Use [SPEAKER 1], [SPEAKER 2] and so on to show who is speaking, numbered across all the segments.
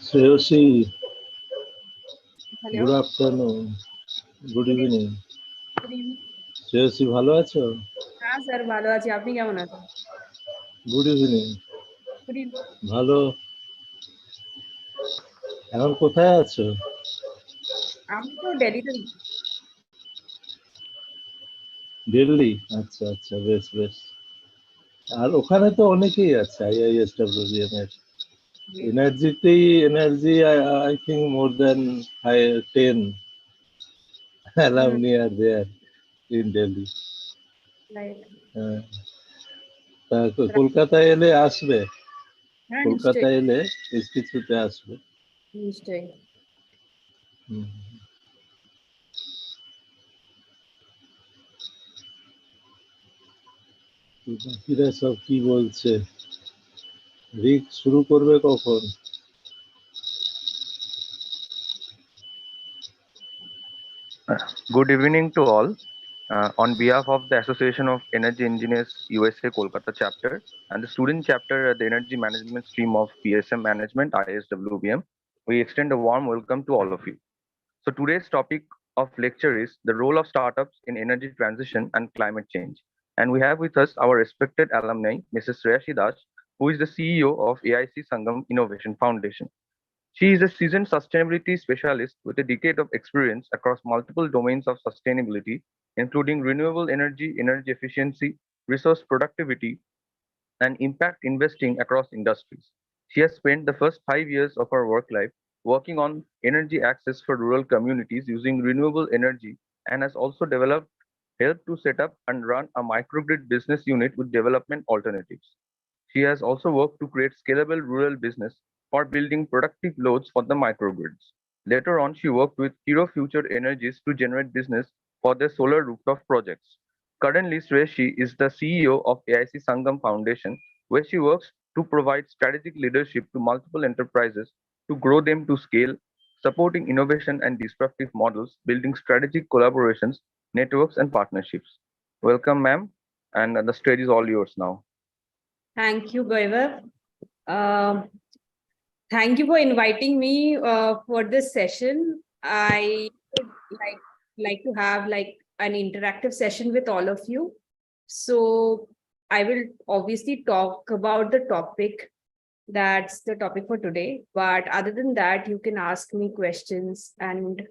[SPEAKER 1] Shreyashi,
[SPEAKER 2] Hello.
[SPEAKER 1] good afternoon, good
[SPEAKER 2] Good
[SPEAKER 1] evening.
[SPEAKER 2] evening.
[SPEAKER 1] Shreyasi ভালো আছো?
[SPEAKER 2] হ্যাঁ স্যার, ভালো আছি। আপনি কেমন আছেন?
[SPEAKER 1] Good evening.
[SPEAKER 2] Good evening.
[SPEAKER 1] ভালো। এখন কোথায় আছো?
[SPEAKER 2] আমি তো দিল্লিতে।
[SPEAKER 1] দিল্লি? আচ্ছা আচ্ছা, বেশ বেশ। আর ওখানে তো অনেকেই আছে আইআইএসডব্লিউবিএম এর এনার্জিতেই energy I think more than 10 alumni are there in Delhi. হ্যাঁ। তা কলকাতায় এলে আসবে,
[SPEAKER 2] হ্যাঁ
[SPEAKER 1] কলকাতায় এলে বেশ কিছুতে আসবে।
[SPEAKER 2] নিশ্চয়ই।
[SPEAKER 1] বাকিরা সব কি বলছে? রিক শুরু করবে কখন?
[SPEAKER 3] Good evening to all. On behalf of the Association of Energy Engineers USA Kolkata chapter and the student chapter at the Energy Management stream of PSM Management ISWBM, we extend a warm welcome to all of you. So today's topic of lecture is the role of startups in energy transition and climate change. And we have with us our respected alumni, Mrs. Shreyashi Das, who is the CEO of AIC Sangam Innovation Foundation. She is a seasoned sustainability specialist with a decade of experience across multiple domains of sustainability, including renewable energy, energy efficiency, resource productivity, and impact investing across industries. She has spent the first 5 years of her work life working on energy access for rural communities using renewable energy and has also helped to set up and run a microgrid business unit with development alternatives. She has also worked to create scalable rural business for building productive loads for the microgrids. Later on, she worked with Hero Future Energies to generate business for their solar rooftop projects. Currently, Sreshi is the CEO of AIC Sangam Foundation, where she works to provide strategic leadership to multiple enterprises to grow them to scale, supporting innovation and disruptive models, building strategic collaborations, networks, and partnerships. Welcome, ma'am, and the stage is all yours now.
[SPEAKER 2] Thank you, Goiva. Thank you for inviting me for this session. I would like to have an interactive session with all of you. So I will obviously talk about the topic. That's the topic for today. But other than that, you can ask me questions and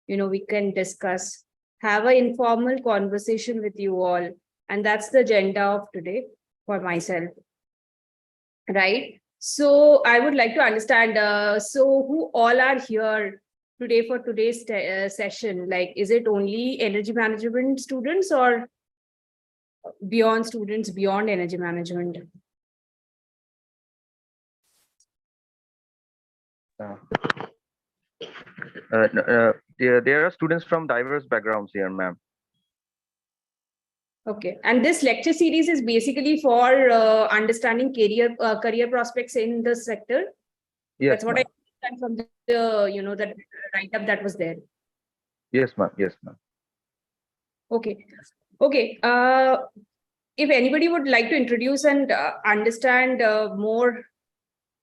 [SPEAKER 2] we can discuss, have an informal conversation with you all. And that's the agenda of today for myself. Right? So I would like to understand, so who all are here today for today's session? Like, is it only energy management students or beyond students, beyond energy management?
[SPEAKER 3] There, are students from diverse backgrounds here, ma'am.
[SPEAKER 2] Okay.
[SPEAKER 3] Okay.
[SPEAKER 2] Okay.
[SPEAKER 3] There are students from diverse backgrounds here, ma'am.
[SPEAKER 2] Okay.
[SPEAKER 3] Okay.
[SPEAKER 2] Okay.
[SPEAKER 3] There are students from diverse backgrounds here, ma'am.
[SPEAKER 2] Okay, and this lecture series is basically for understanding career prospects in the sector.
[SPEAKER 3] Yes,
[SPEAKER 2] That's what I
[SPEAKER 3] ma'am.
[SPEAKER 2] understand from the that write-up that was there.
[SPEAKER 3] Yes, ma'am. Yes, ma'am.
[SPEAKER 2] Okay, okay. If anybody would like to introduce and understand more,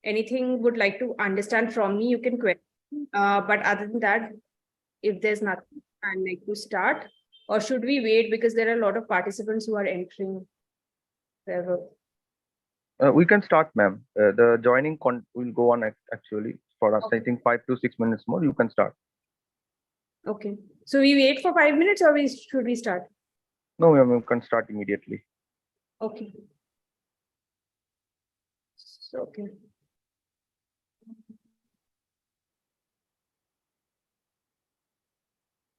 [SPEAKER 2] anything would like to understand from me, you can question. But other than that, if there's nothing, I'd like to start. Or should we wait because there are a lot of participants who are entering?
[SPEAKER 3] We can start, ma'am. The joining will go on actually for us.
[SPEAKER 2] Okay.
[SPEAKER 3] I think 5 to 6 minutes more. You can start.
[SPEAKER 2] Okay, so we wait for 5 minutes or should we start?
[SPEAKER 3] No, ma'am. You can start immediately.
[SPEAKER 2] Okay. So, okay.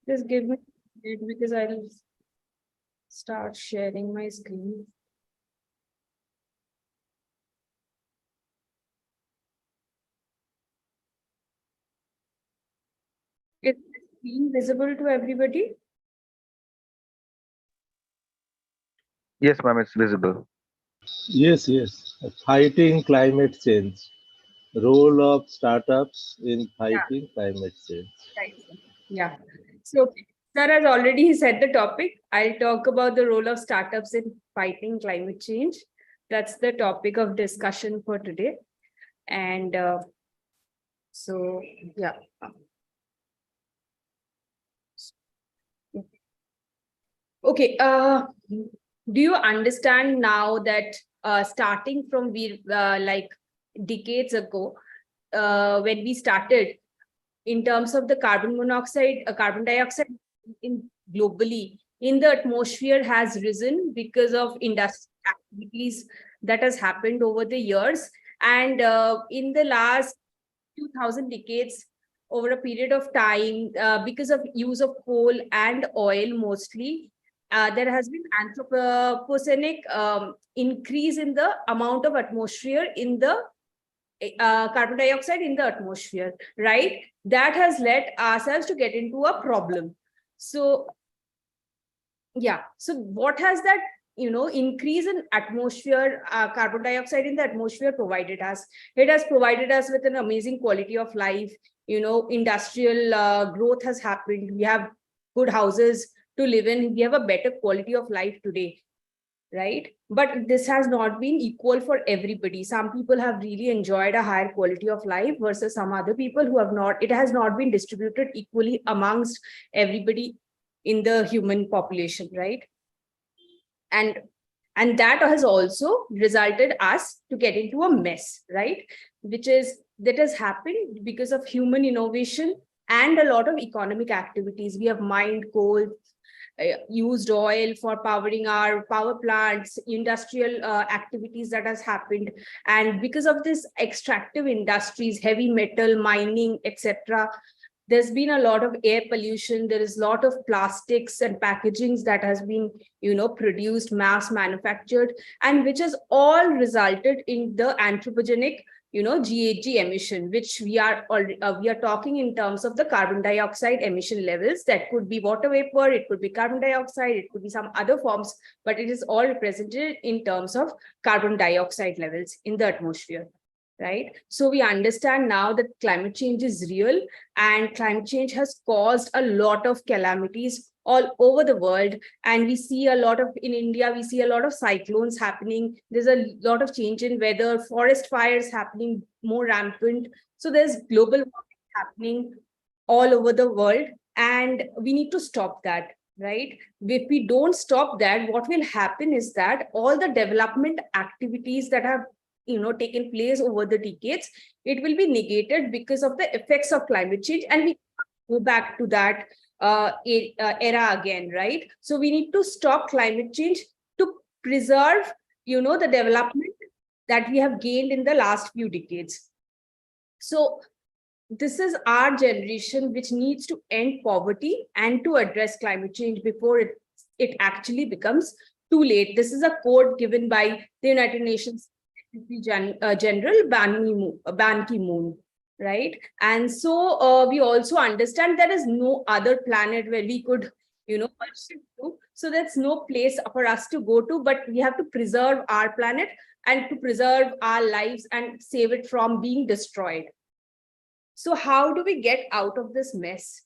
[SPEAKER 2] Just give me a minute because I'll start sharing my screen. Is the screen visible to everybody?
[SPEAKER 3] Yes, ma'am. It's visible.
[SPEAKER 1] Yes, yes. Fighting climate change. Role of startups in fighting climate change.
[SPEAKER 2] Right. Yeah. So sir has already said the topic. I'll talk about the role of startups in fighting climate change. That's the topic of discussion for today. And so, yeah. Okay. Do you understand now that starting from like decades ago, when we started, in terms of the carbon dioxide in globally in the atmosphere has risen because of industrial activities that has happened over the years. And in the last 2000 decades, over a period of time, because of use of coal and oil mostly, there has been anthropogenic increase in the amount of atmosphere in the carbon dioxide in the atmosphere, right? That has led ourselves to get into a problem. So, yeah. So what has that, increase in atmosphere, carbon dioxide in the atmosphere provided us? It has provided us with an amazing quality of life. Industrial growth has happened. We have good houses to live in. We have a better quality of life today, right? But this has not been equal for everybody. Some people have really enjoyed a higher quality of life versus some other people who have not. It has not been distributed equally amongst everybody in the human population, right? And that has also resulted us to get into a mess, right? That has happened because of human innovation and a lot of economic activities. We have mined coal, used oil for powering our power plants, industrial activities that has happened. And because of this extractive industries, heavy metal mining, etc., there's been a lot of air pollution. There is a lot of plastics and packagings that has been, produced, mass manufactured, and which has all resulted in the anthropogenic, GHG emission, which we are talking in terms of the carbon dioxide emission levels. That could be water vapor, it could be carbon dioxide, it could be some other forms, but it is all represented in terms of carbon dioxide levels in the atmosphere. Right. So we understand now that climate change is real, and climate change has caused a lot of calamities all over the world. And we see a lot of, in India, we see a lot of cyclones happening. There's a lot of change in weather, forest fires happening more rampant. So there's global warming happening all over the world, and we need to stop that. Right. If we don't stop that, what will happen is that all the development activities that have taken place over the decades, it will be negated because of the effects of climate change, and we go back to that era again, right? So we need to stop climate change to preserve, the development that we have gained in the last few decades. So this is our generation which needs to end poverty and to address climate change before it actually becomes too late. This is a quote given by the United Nations General Ban Ki-moon, right? And so we also understand there is no other planet where we could, shift to. So there's no place for us to go to, but we have to preserve our planet and to preserve our lives and save it from being destroyed. So how do we get out of this mess?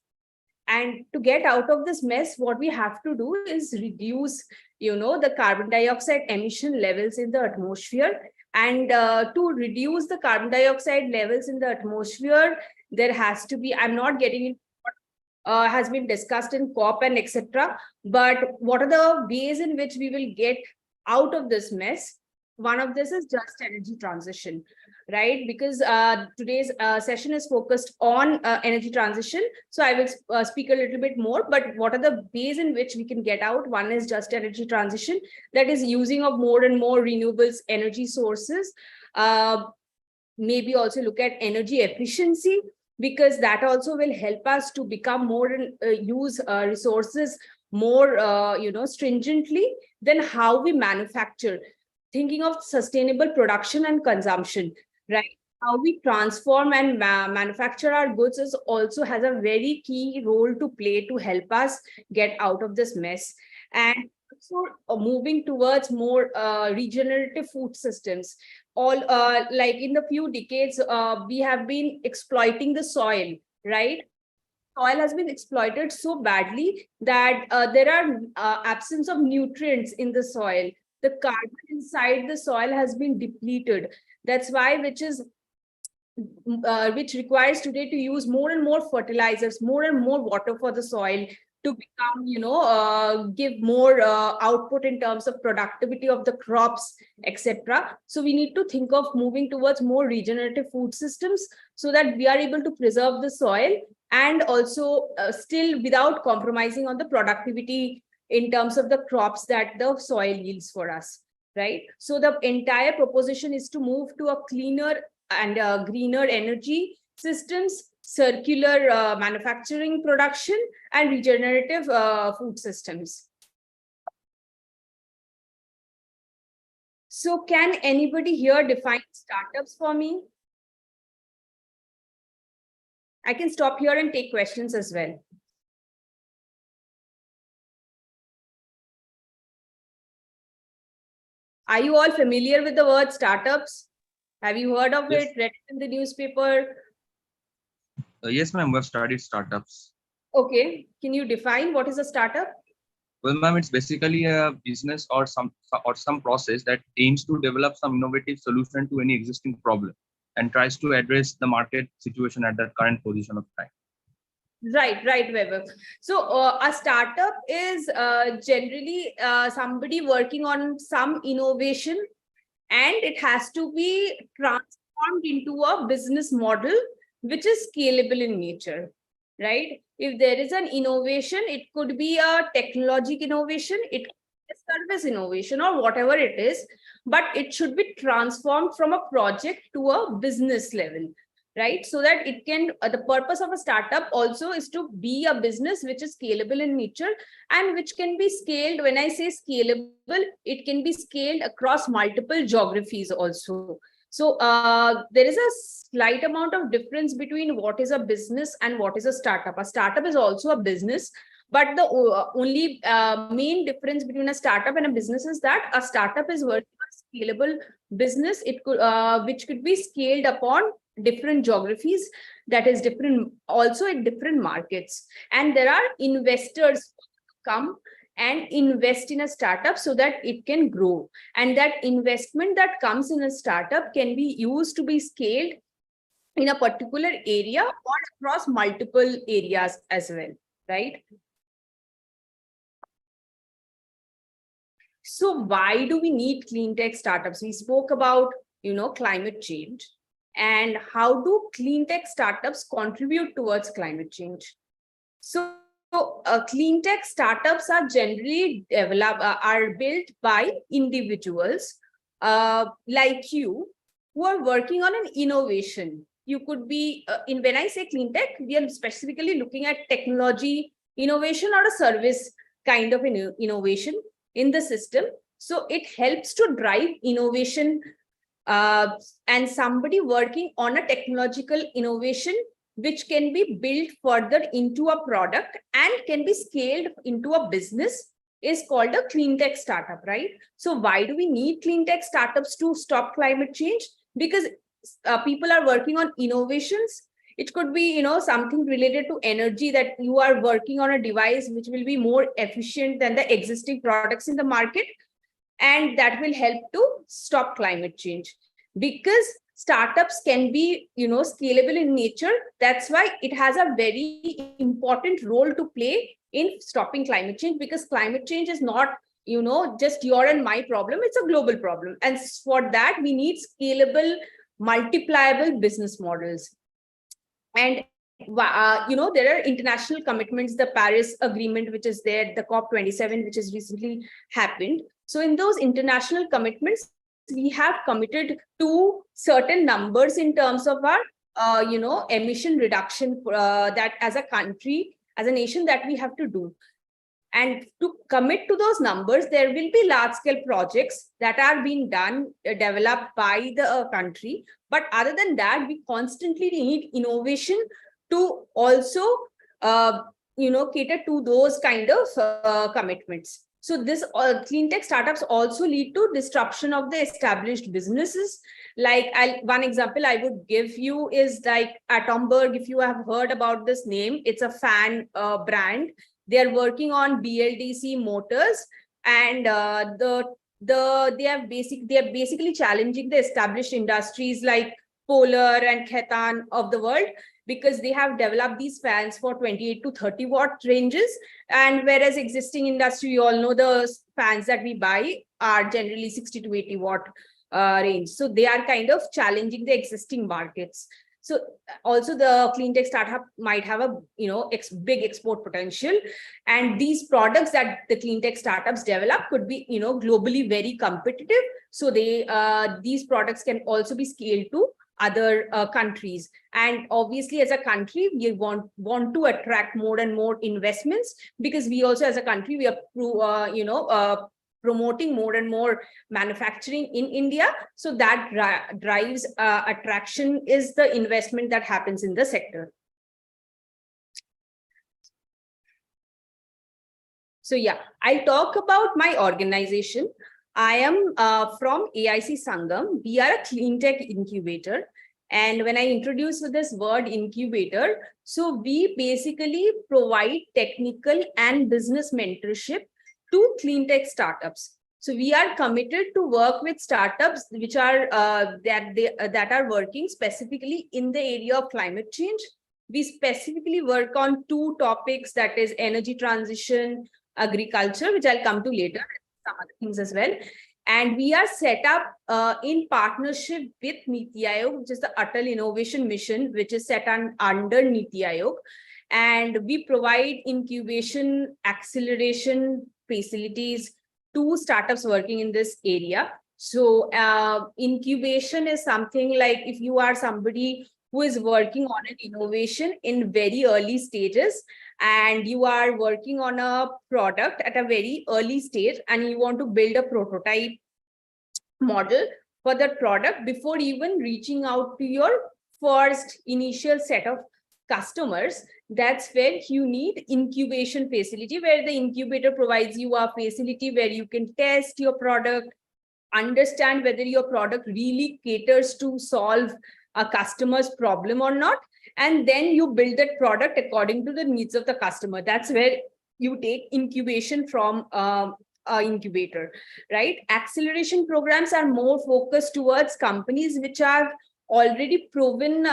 [SPEAKER 2] And to get out of this mess, what we have to do is reduce, the carbon dioxide emission levels in the atmosphere. And to reduce the carbon dioxide levels in the atmosphere, there has to be, I'm not getting into what has been discussed in COP and etc. But what are the ways in which we will get out of this mess? One of this is just energy transition, right? Because today's session is focused on energy transition. So I will speak a little bit more, but what are the ways in which we can get out? One is just energy transition, that is using of more and more renewables energy sources. Maybe also look at energy efficiency, because that also will help us to become more and use resources more, stringently than how we manufacture. Thinking of sustainable production and consumption, right? How we transform and manufacture our goods is also has a very key role to play to help us get out of this mess. And also moving towards more regenerative food systems. All like in the few decades, we have been exploiting the soil, right? Soil has been exploited so badly that there are absence of nutrients in the soil. The carbon inside the soil has been depleted. That's why, which requires today to use more and more fertilizers, more and more water for the soil to become, give more output in terms of productivity of the crops, etc. So we need to think of moving towards more regenerative food systems so that we are able to preserve the soil and also still without compromising on the productivity in terms of the crops that the soil yields for us, right? So the entire proposition is to move to a cleaner and greener energy systems, circular manufacturing production, and regenerative food systems. So can anybody here define startups for me? I can stop here and take questions as well. Are you all familiar with the word startups? Have you heard of it, read it in the newspaper?
[SPEAKER 4] Yes, ma'am, we've studied startups.
[SPEAKER 2] Okay, can you define what is a startup?
[SPEAKER 4] Well, ma'am, it's basically a business or some process that aims to develop some innovative solution to any existing problem and tries to address the market situation at that current position of time.
[SPEAKER 2] Right, Weber. So a startup is generally somebody working on some innovation, and it has to be transformed into a business model which is scalable in nature, right? If there is an innovation, it could be a technological innovation, it could be a service innovation or whatever it is, but it should be transformed from a project to a business level, right? So that it can, the purpose of a startup also is to be a business which is scalable in nature and which can be scaled. When I say scalable, it can be scaled across multiple geographies also. So there is a slight amount of difference between what is a business and what is a startup. A startup is also a business, but the only main difference between a startup and a business is that a startup is working on a scalable business. It could, which could be scaled upon different geographies, that is different also in different markets. And there are investors who come and invest in a startup so that it can grow. And that investment that comes in a startup can be used to be scaled in a particular area or across multiple areas as well, right? So why do we need clean tech startups? We spoke about, climate change. And how do clean tech startups contribute towards climate change? So clean tech startups are generally are built by individuals like you who are working on an innovation. You could be, when I say clean tech, we are specifically looking at technology innovation or a service kind of innovation in the system. So it helps to drive innovation, and somebody working on a technological innovation which can be built further into a product and can be scaled into a business is called a clean tech startup, right? So why do we need clean tech startups to stop climate change? Because people are working on innovations. It could be, something related to energy, that you are working on a device which will be more efficient than the existing products in the market, and that will help to stop climate change. Because startups can be, scalable in nature. That's why it has a very important role to play in stopping climate change, because climate change is not, just your and my problem. It's a global problem. And for that, we need scalable, multipliable business models. And there are international commitments, the Paris Agreement, which is there, the COP27, which has recently happened. So in those international commitments, we have committed to certain numbers in terms of our, emission reduction, that as a country, as a nation, that we have to do. And to commit to those numbers, there will be large-scale projects that are being done, developed by the country. But other than that, we constantly need innovation to also, cater to those kind of commitments. So this clean tech startups also lead to disruption of the established businesses. Like one example I would give you is like Atomberg. If you have heard about this name, it's a fan brand. They are working on BLDC motors, and they are basically challenging the established industries like Polar and Khaitan of the world, because they have developed these fans for 28 to 30 watt ranges. And whereas existing industry, you all know the fans that we buy are generally 60 to 80 watt range. So they are kind of challenging the existing markets. So also the clean tech startup might have a big export potential, and these products that the clean tech startups develop could be globally very competitive. So these products can also be scaled to other countries. And obviously, as a country, we want to attract more and more investments, because we also, as a country, we are promoting more and more manufacturing in India. So that drives attraction is the investment that happens in the sector. So yeah, I'll talk about my organization. I am from AIC Sangam. We are a clean tech incubator. And when I introduce this word incubator, so we basically provide technical and business mentorship to clean tech startups. So we are committed to work with startups which are that are working specifically in the area of climate change. We specifically work on two topics, that is energy transition, agriculture, which I'll come to later, some other things as well. And we are set up in partnership with Niti Aayog, which is the Atal Innovation Mission, which is set under Niti Aayog. And we provide incubation, acceleration facilities to startups working in this area. So incubation is something like if you are somebody who is working on an innovation in very early stages, and you are working on a product at a very early stage, and you want to build a prototype model for that product before even reaching out to your first initial set of customers, that's where you need incubation facility, where the incubator provides you a facility where you can test your product, understand whether your product really caters to solve a customer's problem or not, and then you build that product according to the needs of the customer. That's where you take incubation from incubator, right? Acceleration programs are more focused towards companies which have already proven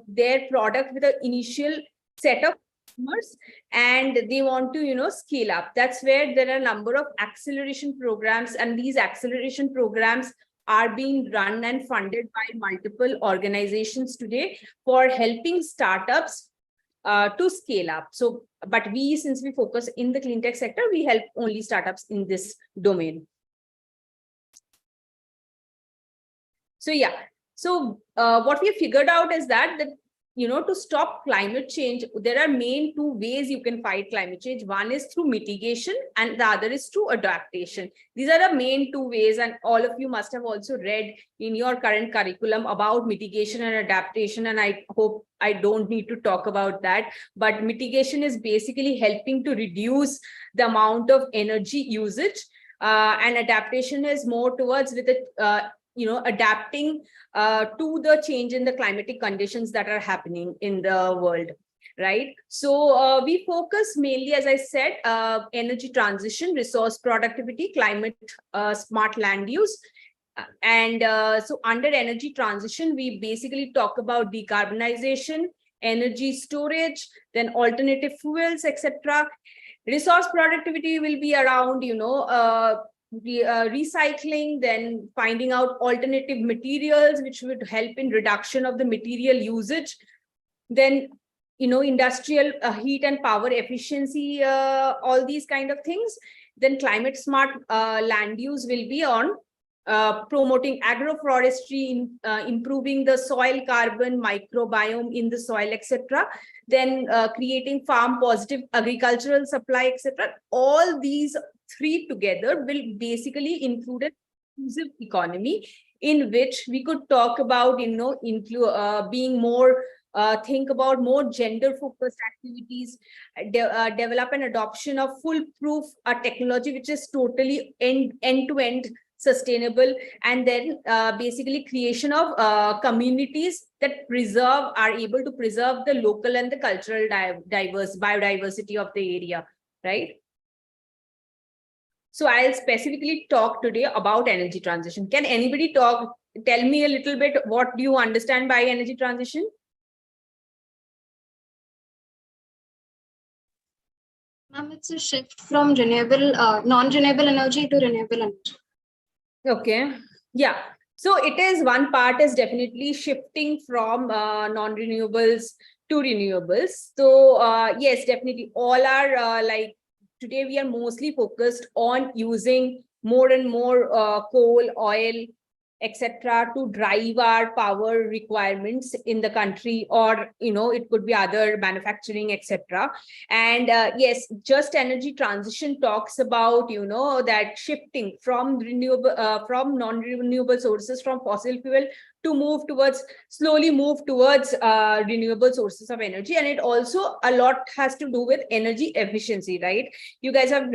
[SPEAKER 2] their product with an initial set of customers, and they want to scale up. That's where there are a number of acceleration programs, and these acceleration programs are being run and funded by multiple organizations today for helping startups to scale up. So, but since we focus in the clean tech sector, we help only startups in this domain. So yeah, so what we have figured out is that to stop climate change, there are main two ways you can fight climate change. One is through mitigation and the other is through adaptation. These are the main two ways, and all of you must have also read in your current curriculum about mitigation and adaptation, and I hope I don't need to talk about that. But mitigation is basically helping to reduce the amount of energy usage, and adaptation is more towards with the adapting to the change in the climatic conditions that are happening in the world, right? So we focus mainly, as I said, energy transition, resource productivity, climate smart land use. And so under energy transition, we basically talk about decarbonization, energy storage, then alternative fuels, etc. Resource productivity will be around, recycling, then finding out alternative materials which would help in reduction of the material usage, then industrial heat and power efficiency, all these kind of things. Then climate smart land use will be on promoting agroforestry, improving the soil carbon microbiome in the soil, etc. Then creating farm positive agricultural supply, etc. All these three together will basically include an inclusive economy, in which we could talk about being more think about more gender focused activities, develop an adoption of foolproof technology which is totally end to end sustainable, and then basically creation of communities that are able to preserve the local and the cultural biodiversity of the area, right? So I'll specifically talk today about energy transition. Can anybody tell me a little bit, what do you understand by energy transition?
[SPEAKER 5] Ma'am, it's a shift from non-renewable energy to renewable energy.
[SPEAKER 2] Okay, yeah. So it is, one part is definitely shifting from non-renewables to renewables. So yes, definitely all are today we are mostly focused on using more and more coal, oil, etc. to drive our power requirements in the country, or it could be other manufacturing, etc. And yes, just energy transition talks about that shifting from from non-renewable sources, from fossil fuel, to slowly move towards renewable sources of energy. And it also a lot has to do with energy efficiency, right? You guys have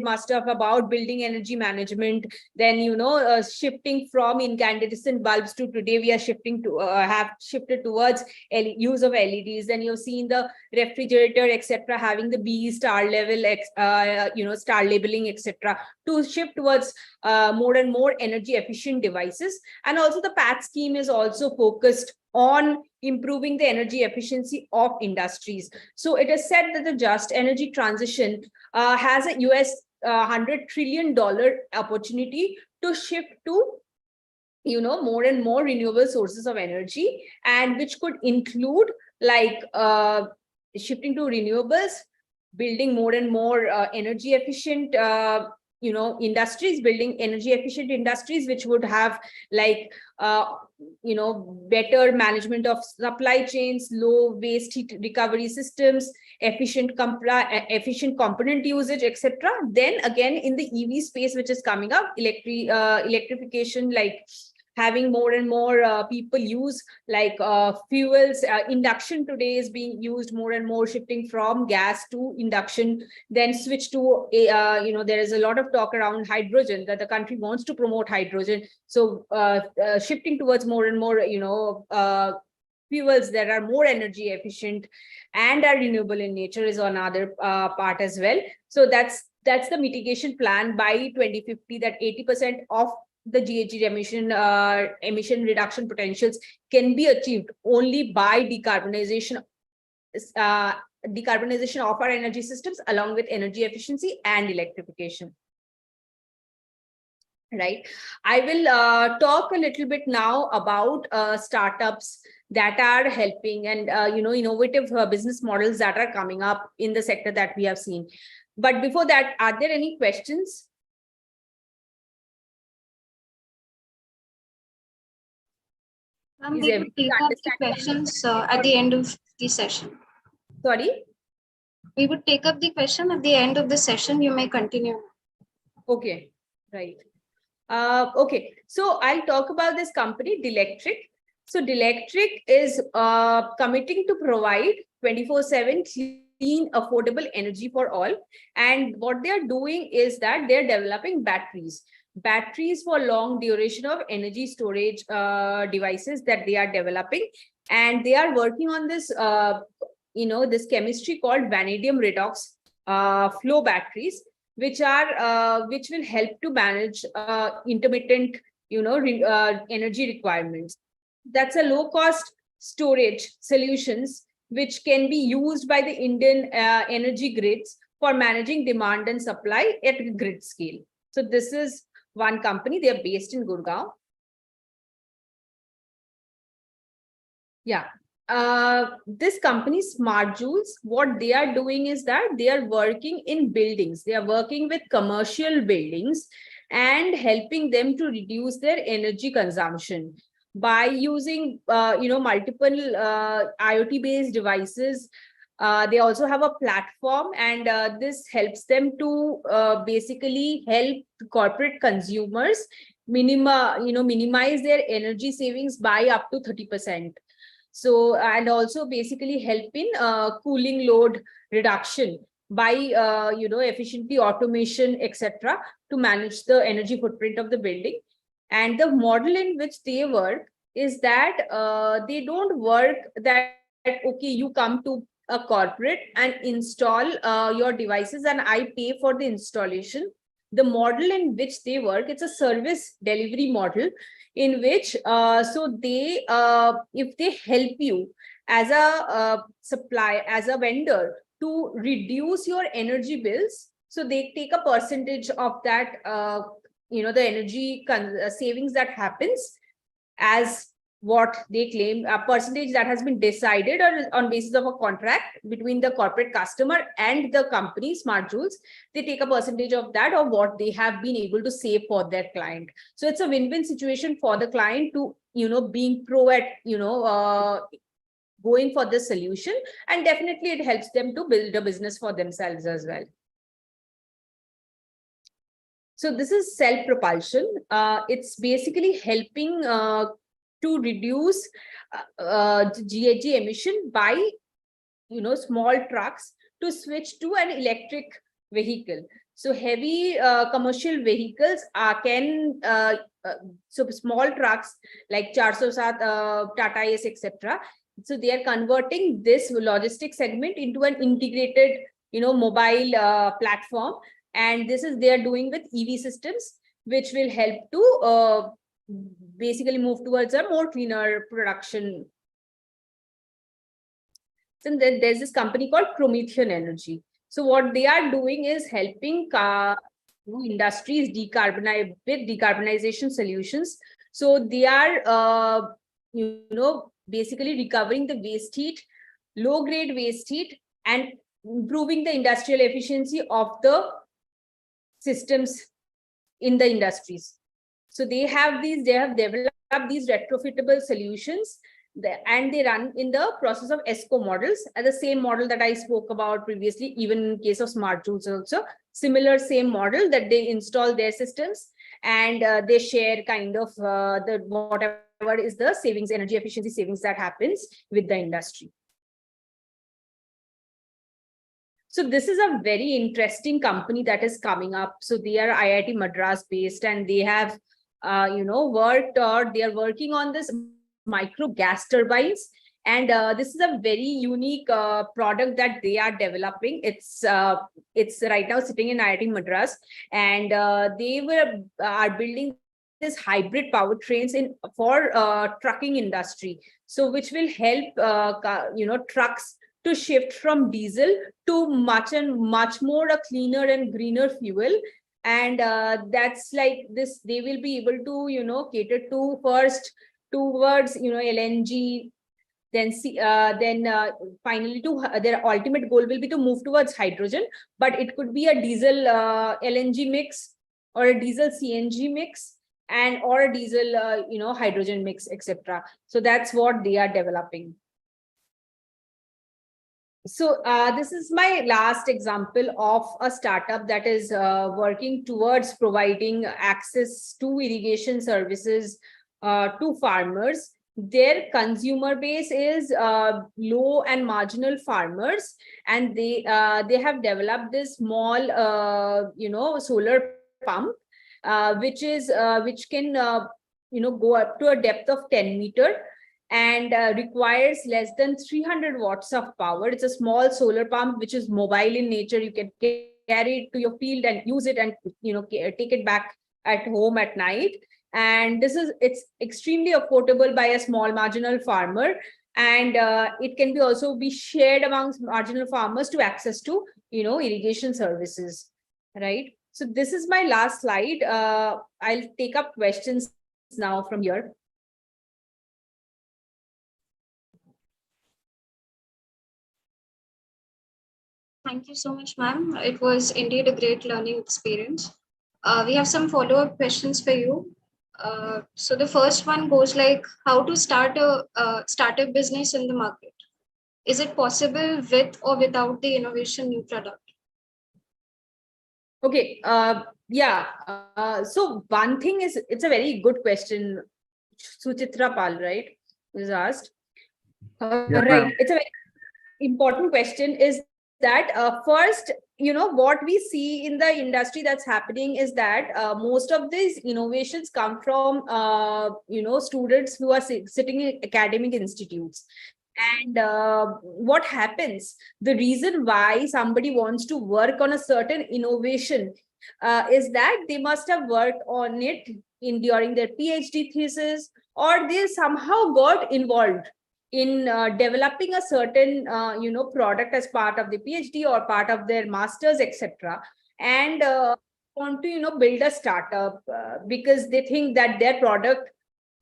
[SPEAKER 2] must have about building energy management, then shifting from incandescent bulbs to today we are shifting to have shifted towards use of LEDs. Then you've seen the refrigerator, etc., having the B star level, star labeling, etc., to shift towards more and more energy efficient devices. And also the PAT scheme is also focused on improving the energy efficiency of industries. So it is said that the just energy transition has a US $100 trillion opportunity to shift to more and more renewable sources of energy, and which could include shifting to renewables, building more and more energy efficient industries, building energy efficient industries which would have better management of supply chains, low waste heat recovery systems, efficient component usage, etc. Then again, in the EV space which is coming up, electrification, having more and more people use fuels. Induction today is being used more and more, shifting from gas to induction, then switch to there is a lot of talk around hydrogen, that the country wants to promote hydrogen. So shifting towards more and more fuels that are more energy efficient and are renewable in nature is another part as well. So that's the mitigation plan by 2050, that 80% of the GHG emission reduction potentials can be achieved only by decarbonization of our energy systems, along with energy efficiency and electrification. Right. I will talk a little bit now about startups that are helping, and innovative business models that are coming up in the sector that we have seen. But before that, are there any questions?
[SPEAKER 5] Ma'am,
[SPEAKER 2] Is
[SPEAKER 5] we would
[SPEAKER 2] everybody
[SPEAKER 5] take up the
[SPEAKER 2] understanding?
[SPEAKER 5] questions at the end of the session.
[SPEAKER 2] Sorry.
[SPEAKER 5] We would take up the question at the end of the session. You may continue.
[SPEAKER 2] Okay, right. Okay, so I'll talk about this company, Delectric. So Delectric is committing to provide 24/7 clean, affordable energy for all. And what they are doing is that they're developing batteries for long duration of energy storage devices that they are developing. And they are working on this, this chemistry called vanadium redox flow batteries, which will help to manage intermittent energy requirements. That's a low cost storage solutions which can be used by the Indian energy grids for managing demand and supply at grid scale. So this is one company. They are based in Gurgaon. Yeah. This company, Smart Joules, what they are doing is that they are working in buildings. They are working with commercial buildings and helping them to reduce their energy consumption by using, multiple IoT-based devices. They also have a platform, and this helps them to basically help corporate consumers minimize their energy savings by up to 30%. So, and also basically help in cooling load reduction by efficiently automation, etc., to manage the energy footprint of the building. And the model in which they work is that they don't work that okay, you come to a corporate and install your devices and I pay for the installation. The model in which they work, it's a service delivery model in which if they help you as a as a vendor to reduce your energy bills, so they take a percentage of that the energy savings that happens as what they claim, a percentage that has been decided on basis of a contract between the corporate customer and the company, Smart Joules. They take a percentage of that of what they have been able to save for their client. So it's a win-win situation for the client to, being pro at, going for the solution, and definitely it helps them to build a business for themselves as well. So this is self-propulsion. It's basically helping to reduce GHG emission by, small trucks to switch to an electric vehicle. So heavy commercial vehicles so small trucks like 407, Tata Ace, etc. So they are converting this logistics segment into an integrated, mobile platform. And this is they are doing with EV systems, which will help to basically move towards a more cleaner production. So then there's this company called Promethean Energy. So what they are doing is helping industries decarbonize with decarbonization solutions. So they are, basically recovering the waste heat, low-grade waste heat, and improving the industrial efficiency of the systems in the industries. So they have developed these retrofittable solutions, and they run in the process of ESCO models, and the same model that I spoke about previously, even in case of Smart Joules also, similar same model that they install their systems, and they share kind of the whatever is the savings, energy efficiency savings that happens with the industry. So this is a very interesting company that is coming up. So they are IIT Madras based, and they have worked, or they are working on this micro gas turbines. And this is a very unique product that they are developing. It's right now sitting in IIT Madras, and they are building this hybrid powertrains for trucking industry. So which will help trucks to shift from diesel to much more a cleaner and greener fuel. And that's like this, they will be able to cater to first towards LNG, then finally to their ultimate goal will be to move towards hydrogen, but it could be a diesel LNG mix or a diesel CNG mix. and or a diesel, hydrogen mix, etc. So that's what they are developing. So this is my last example of a startup that is working towards providing access to irrigation services to farmers. Their consumer base is low and marginal farmers, and they have developed this small solar pump, which can go up to a depth of 10 meters and requires less than 300 watts of power. It's a small solar pump which is mobile in nature. You can carry it to your field and use it, and take it back at home at night. And it's extremely affordable by a small marginal farmer, and it can also be shared amongst marginal farmers to access to irrigation services, right? So this is my last slide. I'll take up questions now from here.
[SPEAKER 5] Thank you so much, ma'am. It was indeed a great learning experience. We have some follow-up questions for you. So the first one goes like, how to start a startup business in the market? Is it possible with or without the innovation new product?
[SPEAKER 2] Okay. So one thing is, it's a very good question. Suchitra Pal, right, is asked.
[SPEAKER 6] Yes,
[SPEAKER 2] Right.
[SPEAKER 6] ma'am.
[SPEAKER 2] It's a very important question. Is that first, what we see in the industry that's happening is that most of these innovations come from students who are sitting in academic institutes. And what happens, the reason why somebody wants to work on a certain innovation is that they must have worked on it during their PhD thesis, or they somehow got involved in developing a certain product as part of the PhD or part of their masters, etc. And want to build a startup because they think that their product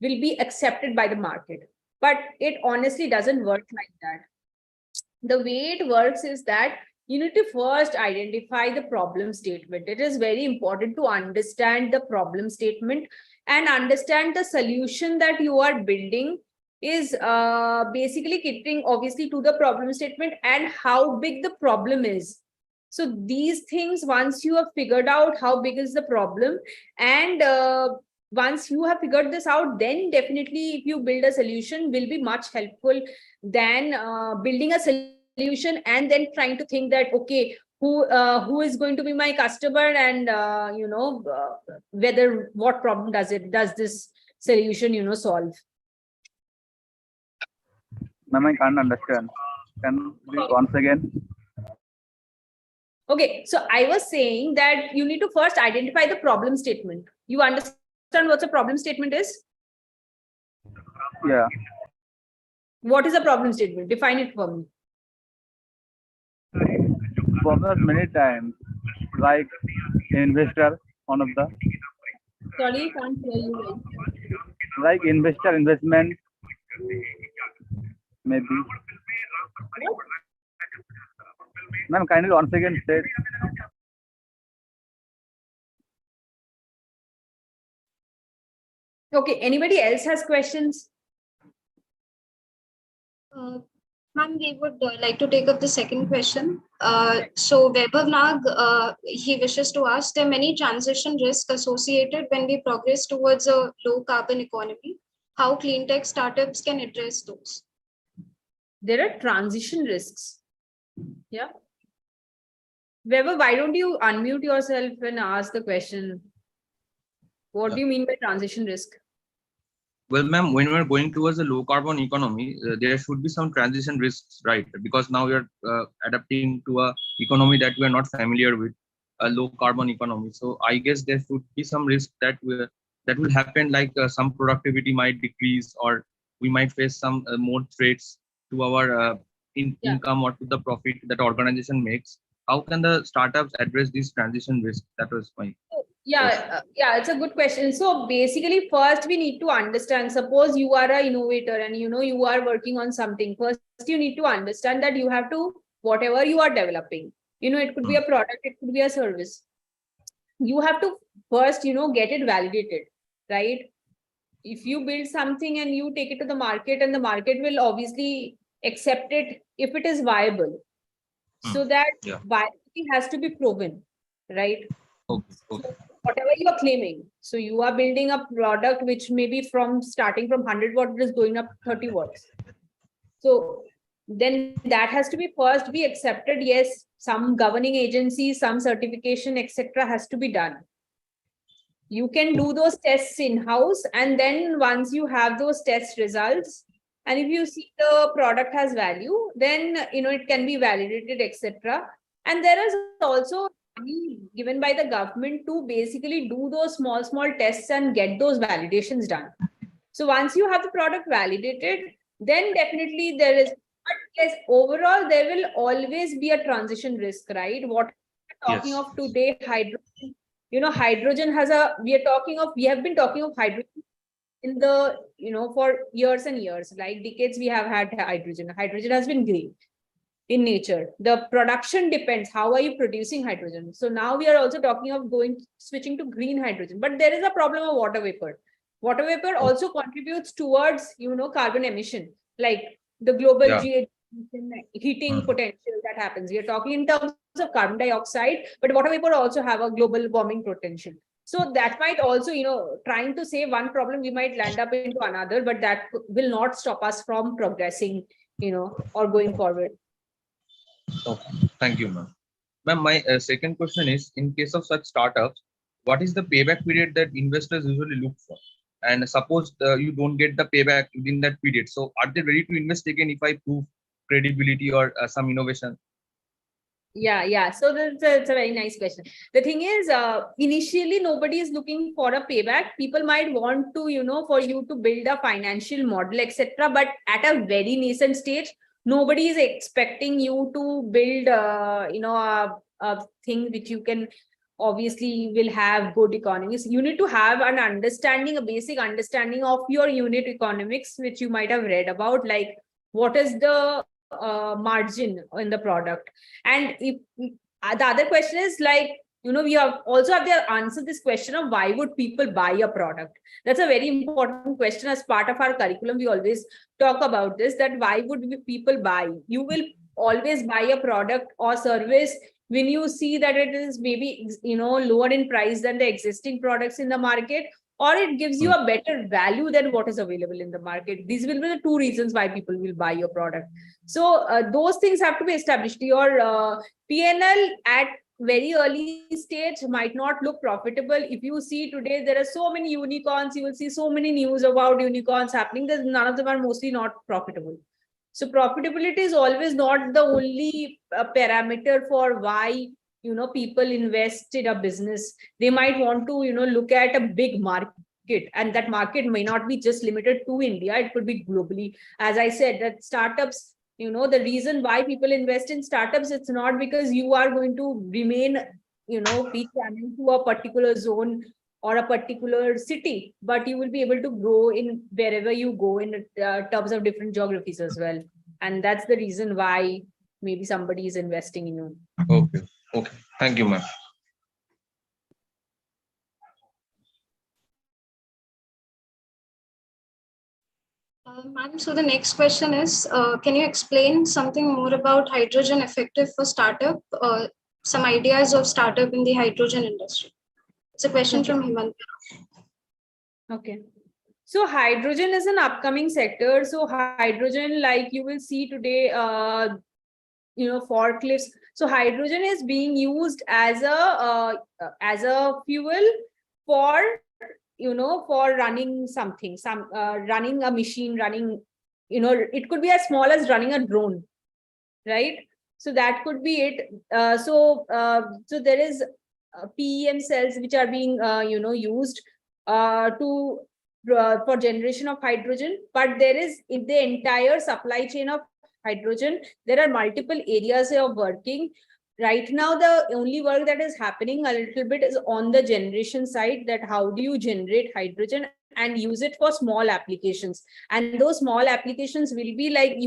[SPEAKER 2] will be accepted by the market. But it honestly doesn't work like that. The way it works is that you need to first identify the problem statement. It is very important to understand the problem statement and understand the solution that you are building is basically catering obviously to the problem statement and how big the problem is. So these things, once you have figured out how big is the problem, and once you have figured this out, then definitely if you build a solution will be much helpful than building a solution and then trying to think that, okay, who is going to be my customer, and whether what problem does this solution solve.
[SPEAKER 6] Ma'am, I can't understand. Can we once again?
[SPEAKER 2] Okay, so I was saying that you need to first identify the problem statement. You understand what a problem statement is?
[SPEAKER 6] Yeah.
[SPEAKER 2] What is a problem statement? Define it for me.
[SPEAKER 6] Problem many times, like investor, one of the
[SPEAKER 2] Sorry, can't hear you well.
[SPEAKER 6] like investor investment, maybe. Ma'am, kindly once again say.
[SPEAKER 2] Okay, anybody else has questions?
[SPEAKER 5] Ma'am, we would like to take up the second question. So Vaibhav Nag, he wishes to ask, there are many transition risks associated when we progress towards a low carbon economy. How clean tech startups can address those?
[SPEAKER 2] There are transition risks. Yeah. Vaibhav, why don't you unmute yourself and ask the question? What do you mean by transition risk?
[SPEAKER 4] Well, ma'am, when we're going towards a low carbon economy, there should be some transition risks, right? Because now we are adapting to a economy that we are not familiar with, a low carbon economy. So I guess there should be some risk that will happen, like some productivity might decrease, or we might face some more threats to our income or to the profit that organization makes. How can the startups address these transition risks? That was my
[SPEAKER 2] Yeah, it's a good question. So basically, first we need to understand, suppose you are an innovator and you are working on something. First, you need to understand that you have to, whatever you are developing, it could be a product, it could be a service. You have to first, get it validated. right? If you build something and you take it to the market, and the market will obviously accept it if it is viable. So that
[SPEAKER 4] Yeah.
[SPEAKER 2] viability has to be proven, right?
[SPEAKER 4] Okay. Okay.
[SPEAKER 2] Whatever you are claiming. So you are building a product which may be from starting from 100 watts, it is going up 30 watts. So then that has to be first be accepted. Yes, some governing agency, some certification, etc. has to be done. You can do those tests in-house, and then once you have those test results, and if you see the product has value, then it can be validated, etc. And there is also money given by the government to basically do those small tests and get those validations done. So once you have the product validated, then definitely there is, but yes, overall there will always be a transition risk, right? What we're talking
[SPEAKER 4] Yes.
[SPEAKER 2] of today, hydrogen, hydrogen we have been talking of hydrogen in the, for years and years, like decades we have had hydrogen. Hydrogen has been great in nature. The production depends, how are you producing hydrogen? So now we are also talking of switching to green hydrogen, but there is a problem of water vapor. Water vapor also contributes towards, carbon emission, like the global
[SPEAKER 4] Yeah.
[SPEAKER 2] heating potential that happens. We are talking in terms of carbon dioxide, but water vapor also have a global warming potential. So that might also, trying to say one problem, we might land up into another, but that will not stop us from progressing, or going forward.
[SPEAKER 4] Okay. Thank you, ma'am. Ma'am, my second question is, in case of such startups, what is the payback period that investors usually look for? And suppose you don't get the payback within that period, so are they ready to invest again if I prove credibility or some innovation?
[SPEAKER 2] Yeah. So it's a very nice question. The thing is, initially nobody is looking for a payback. People might want to, for you to build a financial model, etc. But at a very nascent stage, nobody is expecting you to build, a thing which you can obviously will have good economics. You need to have an understanding, a basic understanding of your unit economics, which you might have read about, like what is the margin in the product. And if the other question is like, we have to answer this question of why would people buy a product. That's a very important question. As part of our curriculum, we always talk about this, that why would people buy. You will always buy a product or service when you see that it is maybe lower in price than the existing products in the market, or it gives you a better value than what is available in the market. These will be the two reasons why people will buy your product. So those things have to be established. Your P&L at very early stage might not look profitable. If you see today, there are so many unicorns, you will see so many news about unicorns happening. None of them are mostly not profitable. So profitability is always not the only parameter for why people invest in a business. They might want to look at a big market, and that market may not be just limited to India. It could be globally. As I said, that startups, the reason why people invest in startups, it's not because you are going to remain be channeled to a particular zone or a particular city, but you will be able to grow in wherever you go in terms of different geographies as well. And that's the reason why maybe somebody is investing in you.
[SPEAKER 4] Okay. Okay. Thank you, ma'am.
[SPEAKER 5] Ma'am, so the next question is, can you explain something more about hydrogen effective for startup? Some ideas of startup in the hydrogen industry. It's a question from Himant.
[SPEAKER 2] Okay. So hydrogen is an upcoming sector. So hydrogen, like you will see today, forklifts. So hydrogen is being used as a fuel for for running something, running a machine, running, it could be as small as running a drone, right? So that could be it. So there is PEM cells which are being used for generation of hydrogen, but there is in the entire supply chain of hydrogen, there are multiple areas of working. Right now, the only work that is happening a little bit is on the generation side, that how do you generate hydrogen and use it for small applications. And those small applications will be like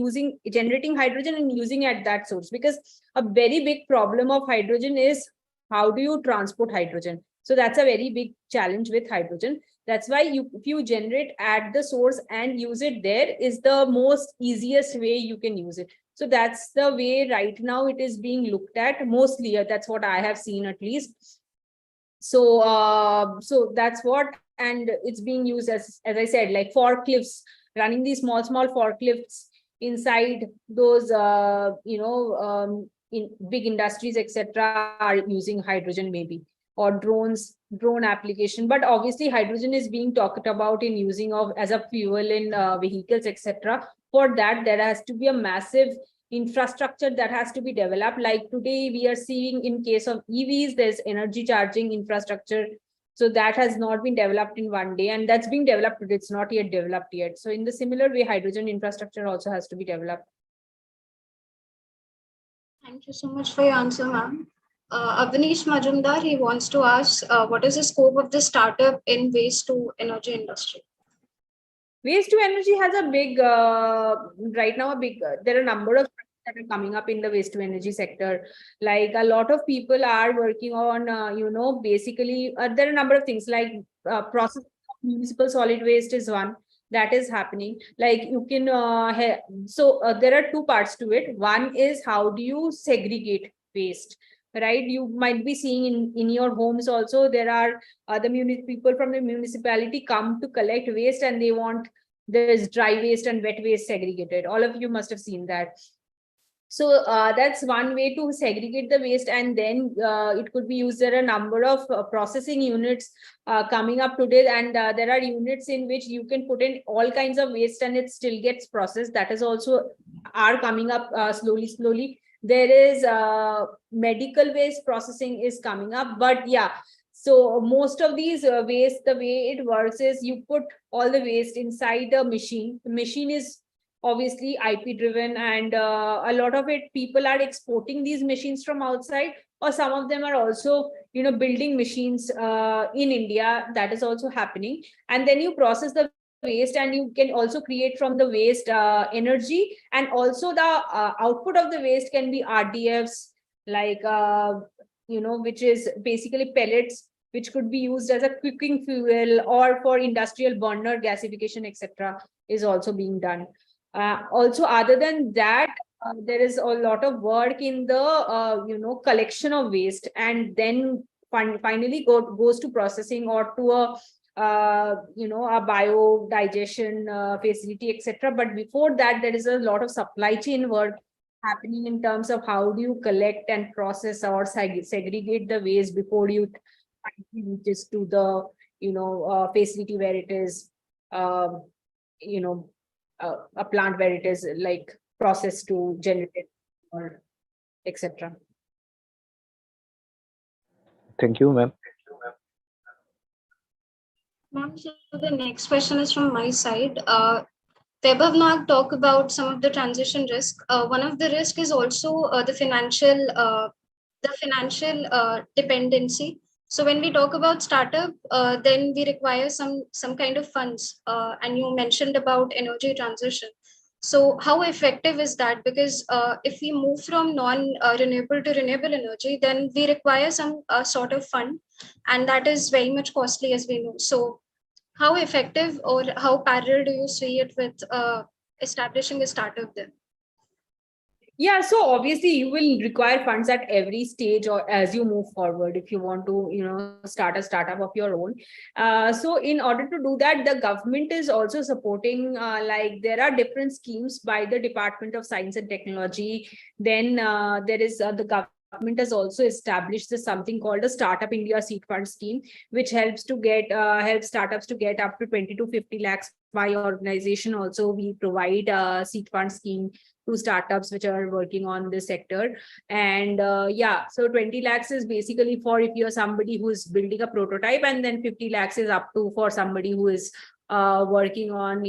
[SPEAKER 2] generating hydrogen and using at that source, because a very big problem of hydrogen is how do you transport hydrogen? So that's a very big challenge with hydrogen. That's why if you generate at the source and use it there is the most easiest way you can use it. So that's the way right now it is being looked at mostly. That's what I have seen at least. So so that's what, and it's being used as I said, like forklifts, running these small forklifts inside those in big industries, etc., are using hydrogen maybe, or drone application. But obviously hydrogen is being talked about in using of as a fuel in vehicles, etc. For that, there has to be a massive infrastructure that has to be developed. Like today we are seeing in case of EVs, there's energy charging infrastructure. So that has not been developed in one day, and that's being developed, but it's not yet developed yet. So in the similar way, hydrogen infrastructure also has to be developed.
[SPEAKER 5] Thank you so much for your answer, ma'am. Avnish Majumdar, he wants to ask, what is the scope of the startup in waste to energy industry?
[SPEAKER 2] Waste to energy has a big, right now, there are a number of that are coming up in the waste to energy sector. Like a lot of people are working on, basically, there are a number of things like process of municipal solid waste is one that is happening. Like you can, there are two parts to it. One is how do you segregate waste? Right, you might be seeing in your homes also, there are the people from the municipality come to collect waste, and they want there's dry waste and wet waste segregated. All of you must have seen that. So that's one way to segregate the waste, and then it could be used. There are a number of processing units coming up today, and there are units in which you can put in all kinds of waste and it still gets processed. That is also are coming up slowly. There is medical waste processing is coming up, but yeah. So most of these waste, the way it works is you put all the waste inside a machine. The machine is obviously IP driven, and a lot of it, people are exporting these machines from outside, or some of them are also, building machines in India. That is also happening. And then you process the waste, and you can also create from the waste energy, and also the output of the waste can be RDFs, like which is basically pellets, which could be used as a cooking fuel or for industrial burner gasification, etc., is also being done. Also, other than that, there is a lot of work in the collection of waste, and then finally goes to processing or to a a biodigestion facility, etc. But before that, there is a lot of supply chain work happening in terms of how do you collect and process or segregate the waste before you reaches to the facility where it is a plant where it is like processed to generate or etc.
[SPEAKER 3] Thank you, ma'am.
[SPEAKER 5] Ma'am, so the next question is from my side. Vaibhav Nag talk about some of the transition risk. One of the risk is also the financial dependency. So when we talk about startup, then we require some kind of funds. And you mentioned about energy transition. So how effective is that? Because if we move from non-renewable to renewable energy, then we require some sort of fund, and that is very much costly, as we know. So how effective or how parallel do you see it with establishing a startup then?
[SPEAKER 2] Yeah, so obviously you will require funds at every stage or as you move forward if you want to, start a startup of your own. So in order to do that, the government is also supporting, like there are different schemes by the Department of Science and Technology. Then there is the government has also established something called a Startup India Seed Fund Scheme, which helps to get help startups to get up to 20 to 50 lakhs by organization. Also, we provide a seed fund scheme to startups which are working on this sector. And yeah, so 20 lakhs is basically for if you're somebody who is building a prototype, and then 50 lakhs is up to for somebody who is working on,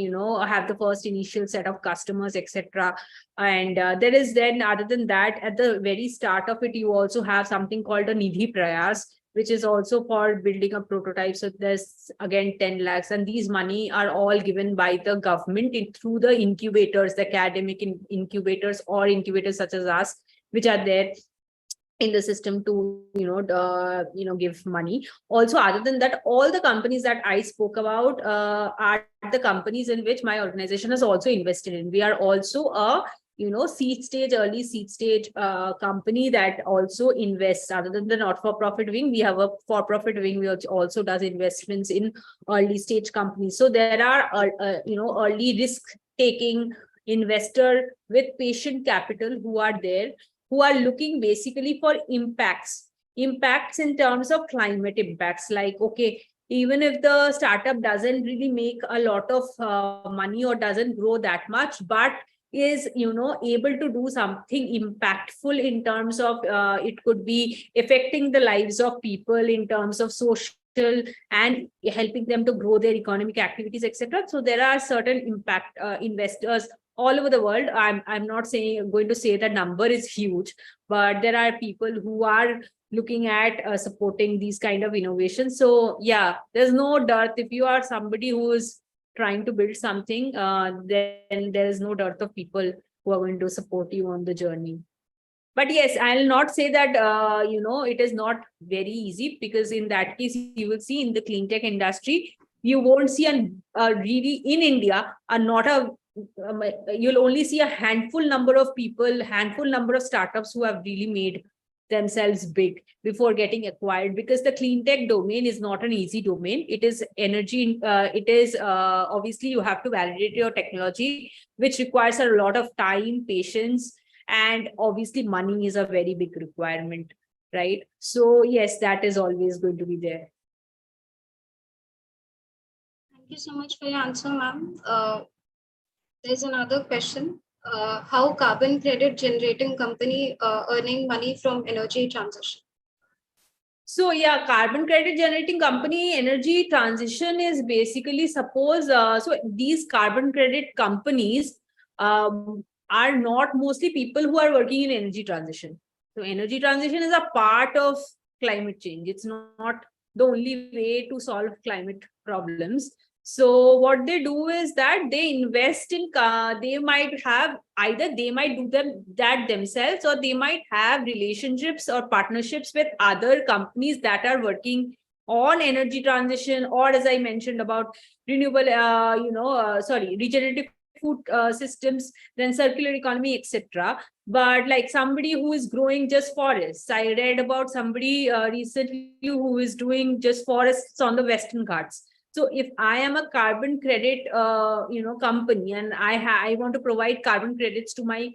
[SPEAKER 2] have the first initial set of customers, etc. And there is then, other than that, at the very start of it, you also have something called a Nidhi Prayas, which is also for building a prototype. So there's again 10 lakhs, and these money are all given by the government through the incubators, the academic incubators or incubators such as us, which are there in the system to give money. Also, other than that, all the companies that I spoke about are the companies in which my organization has also invested in. We are also a early seed stage company that also invests. Other than the not-for-profit wing, we have a for-profit wing which also does investments in early stage companies. So there are early risk taking investor with patient capital who are there, who are looking basically for impacts in terms of climate impacts. Like, okay, even if the startup doesn't really make a lot of money or doesn't grow that much, but is able to do something impactful in terms of it could be affecting the lives of people in terms of social and helping them to grow their economic activities, etc. So there are certain impact investors all over the world. I'm not going to say the number is huge, but there are people who are looking at supporting these kind of innovations. So yeah, there's no dearth. If you are somebody who is trying to build something, then there is no dearth of people who are going to support you on the journey. But yes, I'll not say that it is not very easy, because in that case you will see in the clean tech industry, you won't see really in India you'll only see a handful number of people, handful number of startups who have really made themselves big before getting acquired, because the clean tech domain is not an easy domain. It is energy. It is obviously you have to validate your technology, which requires a lot of time, patience, and obviously money is a very big requirement, right? So yes, that is always going to be there.
[SPEAKER 5] Thank you so much for your answer, ma'am. There's another question. How carbon credit generating company earning money from energy transition?
[SPEAKER 2] So yeah, carbon credit generating company energy transition is basically, suppose, so these carbon credit companies are not mostly people who are working in energy transition. So energy transition is a part of climate change. It's not the only way to solve climate problems. So what they do is that they invest in, they might do that themselves, or they might have relationships or partnerships with other companies that are working on energy transition, or as I mentioned about renewable, regenerative food systems, then circular economy, etc. But like somebody who is growing just forests, I read about somebody recently who is doing just forests on the Western Ghats. So if I am a carbon credit, company, and I want to provide carbon credits to my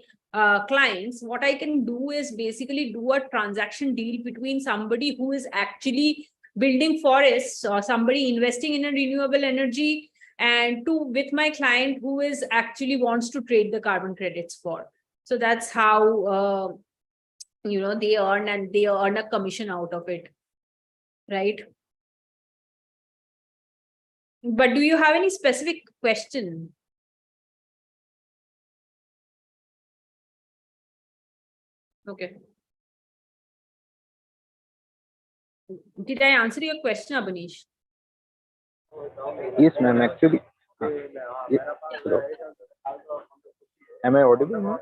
[SPEAKER 2] clients, what I can do is basically do a transaction deal between somebody who is actually building forests or somebody investing in a renewable energy, and with my client who is actually wants to trade the carbon credits for. So that's how they earn a commission out of it, right? But do you have any specific question? Okay. Did I answer your question, Abanish?
[SPEAKER 7] Yes, ma'am. Actually, yes. Hello. Am I audible, ma'am?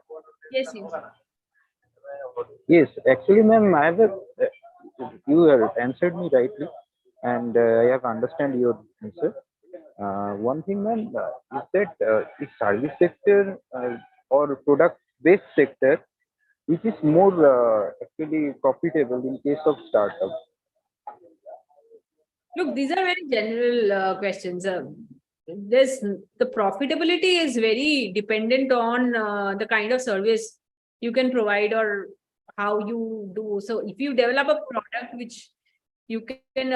[SPEAKER 2] Yes, yes.
[SPEAKER 7] Yes, actually, ma'am, you have answered me rightly, and I have understand your answer. One thing, ma'am, is that the service sector or product-based sector, which is more actually profitable in case of startup.
[SPEAKER 2] Look, these are very general questions. The profitability is very dependent on the kind of service you can provide or how you do. So if you develop a product which you can,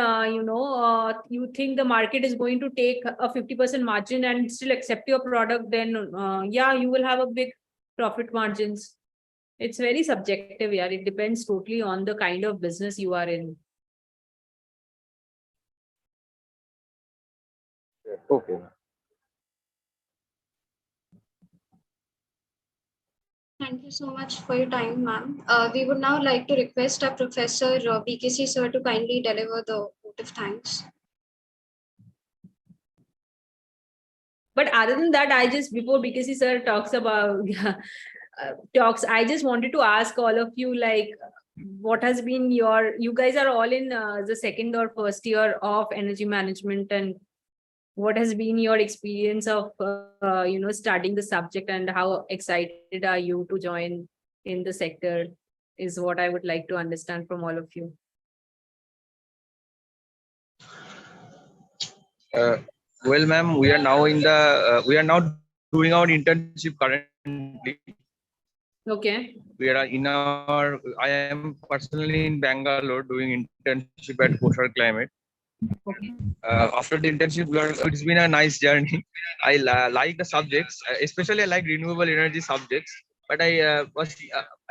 [SPEAKER 2] you think the market is going to take a 50% margin and still accept your product, then yeah, you will have a big profit margins. It's very subjective. Yeah, it depends totally on the kind of business you are in.
[SPEAKER 7] Okay, ma'am.
[SPEAKER 5] Thank you so much for your time, ma'am. We would now like to request our Professor BKC sir to kindly deliver the vote of thanks.
[SPEAKER 2] But other than that, before BKC sir talks about I just wanted to ask all of you, like, what has been your, you guys are all in the second or first year of energy management, and what has been your experience of studying the subject, and how excited are you to join in the sector is what I would like to understand from all of you.
[SPEAKER 4] Well, ma'am, we are now doing our internship currently.
[SPEAKER 2] Okay.
[SPEAKER 4] I am personally in Bangalore doing internship at Kosher Climate.
[SPEAKER 2] Okay.
[SPEAKER 4] After the internship, it's been a nice journey. I like the subjects, especially I like renewable energy subjects. But I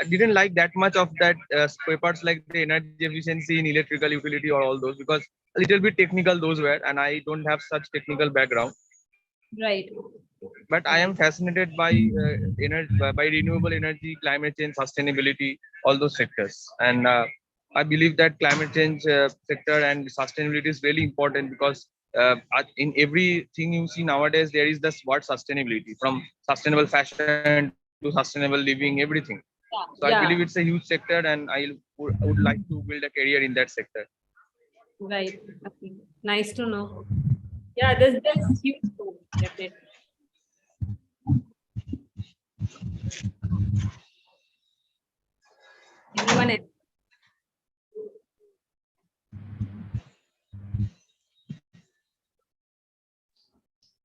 [SPEAKER 4] didn't like that much of that papers like the energy efficiency in electrical utility or all those, because a little bit technical those were, and I don't have such technical background.
[SPEAKER 2] Right.
[SPEAKER 4] But I am fascinated by by renewable energy, climate change, sustainability, all those sectors. And I believe that climate change sector and sustainability is really important, because in everything you see nowadays, there is this word sustainability, from sustainable fashion to sustainable living, everything. So I believe it's a huge sector, and I would like to build a career in that sector.
[SPEAKER 2] Right. Okay. Nice to know. Yeah, there's huge scope, definitely. Anyone else?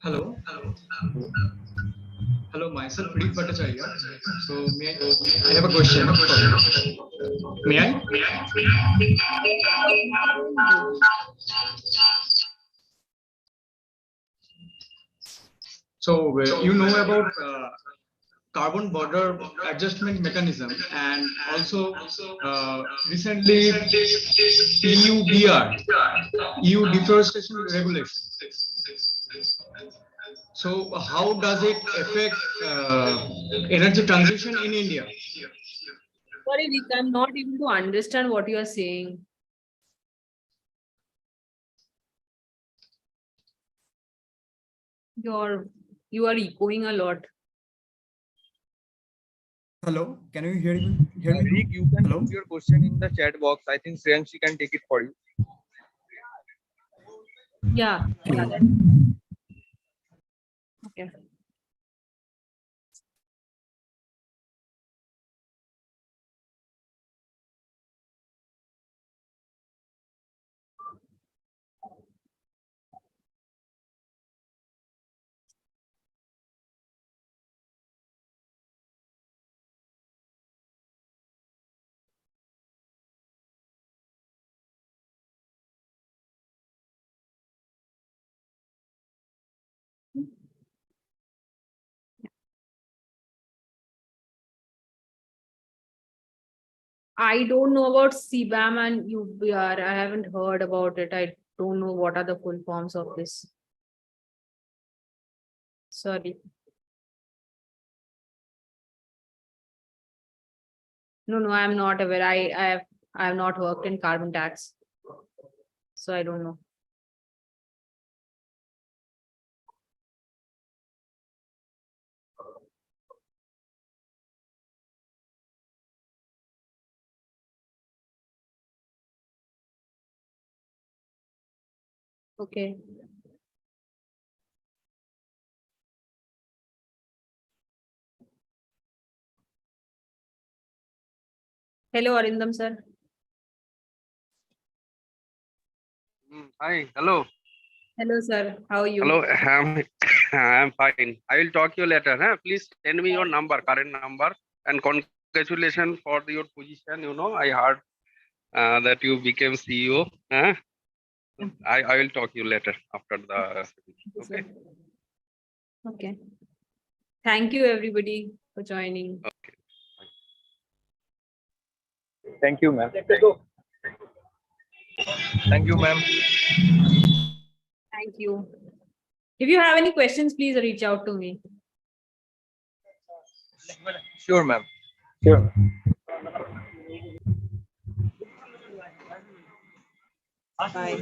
[SPEAKER 8] Hello. Hello, myself Pradeep Bhattacharya. So I have a question for you. May I? So you know about carbon border adjustment mechanism, and also recently EUDR, EU deforestation regulation. So how does it affect energy transition in India?
[SPEAKER 2] Sorry, Rick, I'm not able to understand what you are saying. You are echoing a lot.
[SPEAKER 8] Hello, can you hear me?
[SPEAKER 4] Rick, you can
[SPEAKER 8] Hello?
[SPEAKER 4] put your question in the chat box. I think Shreyanshi can take it for you.
[SPEAKER 2] Yeah. Okay. I don't know about CBAM and UBR. I haven't heard about it. I don't know what are the full forms of this. Sorry. No, I'm not aware. I have not worked in carbon tax, so I don't know. Okay. Hello, Arindam sir.
[SPEAKER 9] Hi, hello.
[SPEAKER 2] Hello, sir. How are you?
[SPEAKER 9] Hello, I'm fine. I will talk you later. Huh? Please send me your number, current number, and congratulations for your position. You know, I heard that you became CEO. Huh? I will talk you later after the. Okay.
[SPEAKER 2] Okay. Thank you, everybody, for joining.
[SPEAKER 9] Okay.
[SPEAKER 7] Thank you, ma'am.
[SPEAKER 4] Thank you, ma'am.
[SPEAKER 2] Thank you. If you have any questions, please reach out to me.
[SPEAKER 4] Sure, ma'am.
[SPEAKER 7] Sure.
[SPEAKER 2] Bye.